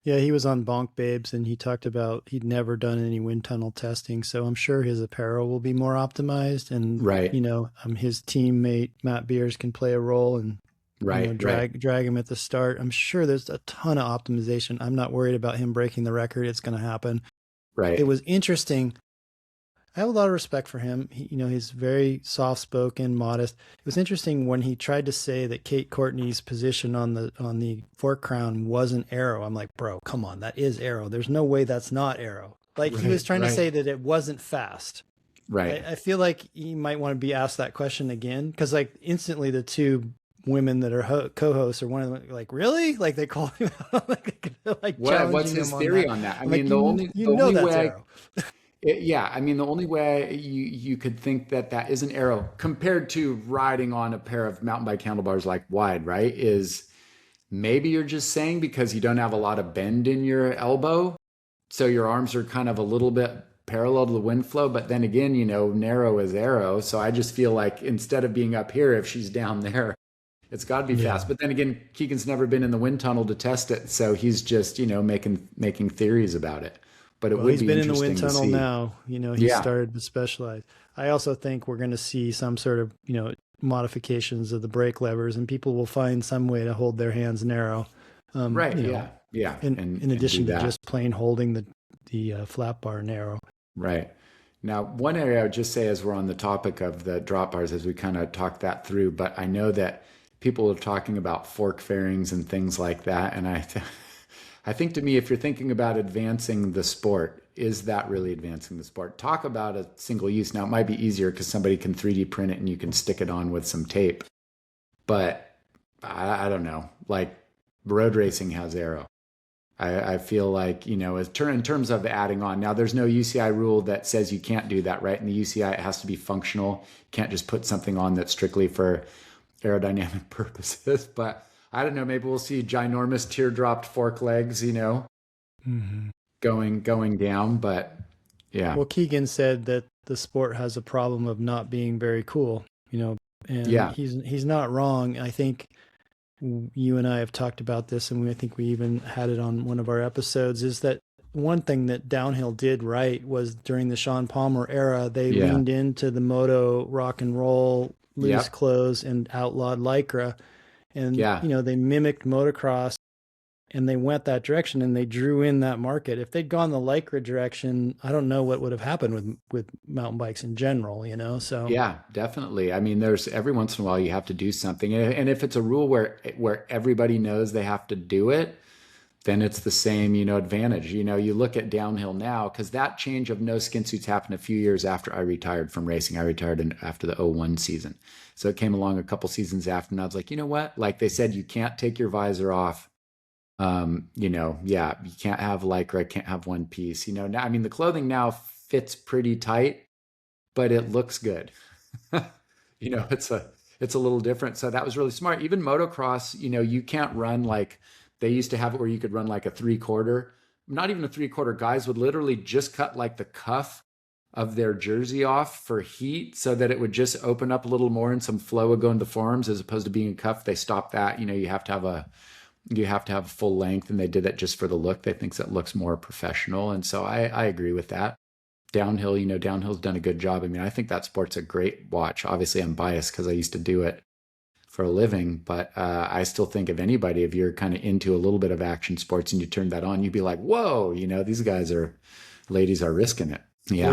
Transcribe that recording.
Yeah, he was on Bonk Babes and he talked about he'd never done any wind tunnel testing. So I'm sure his apparel will be more optimized and, Right, his teammate Matt Beers can play a role and, right, right, drag him at the start. I'm sure there's a ton of optimization. I'm not worried about him breaking the record. It's going to happen. It right. was interesting. I have a lot of respect for him. He's very soft spoken, modest. It was interesting when he tried to say that Kate Courtney's position on the fork crown wasn't aero. I'm like, bro, come on, that is aero. There's no way that's not aero. Like he was Right, trying to right, say that it wasn't fast. right. I feel like he might want to be asked that question again because like instantly the two women that are co-hosts are one of them like really like they call him out, like What's challenging his him on theory that. on that? I I'm mean, like the you know only that's way arrow. yeah, I mean, the only way you could think that that is an arrow compared to riding on a pair of mountain bike handlebars like wide, right? Is maybe you're just saying because you don't have a lot of bend in your elbow, so your arms are kind of a little bit parallel to the wind flow. But then again, narrow is arrow. So I just feel like instead of being up here, if she's down there, it's got to be Yeah. fast. But then again, Keegan's never been in the wind tunnel to test it, so he's just making theories about it. But it Well, would he's be been in the wind interesting to tunnel see. now. He Yeah, started to specialize. I also think we're going to see some sort of, modifications of the brake levers, and people will find some way to hold their hands narrow. Um, right. you know, Yeah, yeah, in and do addition to that. just plain holding the flap bar narrow. Right. Now, one area I would just say as we're on the topic of the drop bars, as we kind of talk that through, but I know that people are talking about fork fairings and things like that. And I think to me, if you're thinking about advancing the sport, is that really advancing the sport? Talk about a single use. Now, it might be easier because somebody can 3D print it and you can stick it on with some tape. But I don't know. Like road racing has aero. I feel like, in terms of adding on, now there's no UCI rule that says you can't do that, right? In the UCI, it has to be functional. You can't just put something on that's strictly for aerodynamic purposes. But I don't know, maybe we'll see ginormous teardropped fork legs, Hmm. going down. But yeah, Well, Keegan said that the sport has a problem of not being very cool, and yeah, he's not wrong. I think you and I have talked about this, and I think we even had it on one of our episodes, is that one thing that downhill did right was during the Sean Palmer era, they yeah, leaned into the moto rock and roll, loose yep, clothes, and outlawed lycra. And, yeah. they mimicked motocross and they went that direction and they drew in that market. If they'd gone the lycra direction, I don't know what would have happened with mountain bikes in general. So Yeah, definitely. I mean, there's every once in a while you have to do something, and if it's a rule where everybody knows they have to do it, then it's the same, advantage. You look at downhill now because that change of no skin suits happened a few years after I retired from racing. I retired after the '01 season. So it came along a couple seasons after, and I was like, you know what? Like they said, you can't take your visor off. Yeah, you can't have lycra, can't have one piece. Now, I mean, the clothing now fits pretty tight, but it looks good. It's a little different. So that was really smart. Even motocross, you can't run like they used to have it where you could run like a 3/4, not even a 3/4. Guys would literally just cut like the cuff of their jersey off for heat so that it would just open up a little more and some flow would go into the forearms as opposed to being a cuff. They stopped that. You have to have full length, and they did it just for the look. They think that looks more professional. And so I agree with that. Downhill, downhill's done a good job. I mean, I think that sport's a great watch. Obviously, I'm biased because I used to do it for a living, but I still think if you're kind of into a little bit of action sports and you turn that on, you'd be like, whoa, these ladies are risking it. well, Yeah.